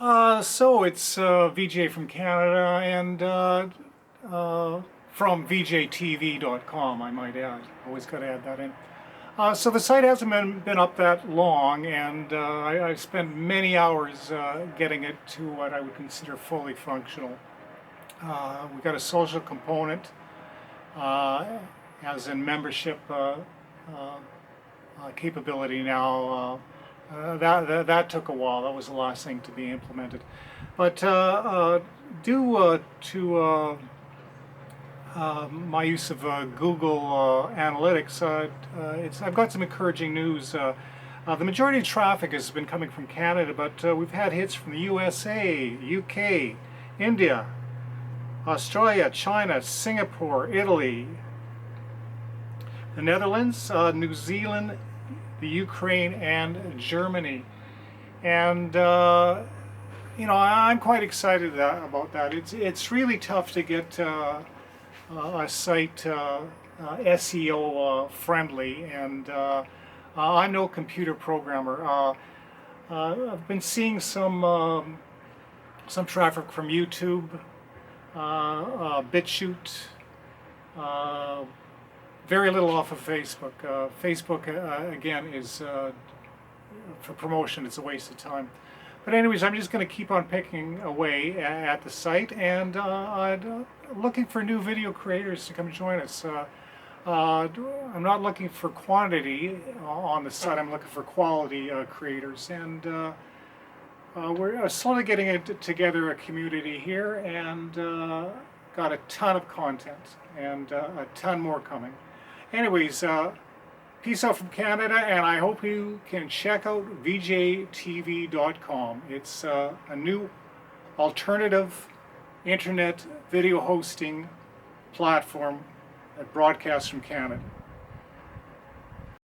So it's VJ from Canada and from VJTV.com, I might add. Always got to add that in. So the site hasn't been up that long, and I spent many hours getting it to what I would consider fully functional. We've got a social component, as in membership capability now. That took a while. That was the last thing to be implemented. But due to my use of Google Analytics, I've got some encouraging news. The majority of traffic has been coming from Canada, but we've had hits from the USA, UK, India, Australia, China, Singapore, Italy, the Netherlands, New Zealand, the Ukraine, and Germany. And I'm quite excited about that. It's really tough to get a site SEO friendly, and I'm no computer programmer. I've been seeing some traffic from YouTube, BitChute, very little off of Facebook. Facebook, again, is for promotion. It's a waste of time. But anyways, I'm just going to keep on picking away at the site, and I'm looking for new video creators to come join us. I'm not looking for quantity on the site. I'm looking for quality creators, and we're slowly getting together a community here, and got a ton of content, and a ton more coming. Anyways, peace out from Canada, and I hope you can check out VJTV.com. It's a new alternative internet video hosting platform that broadcasts from Canada.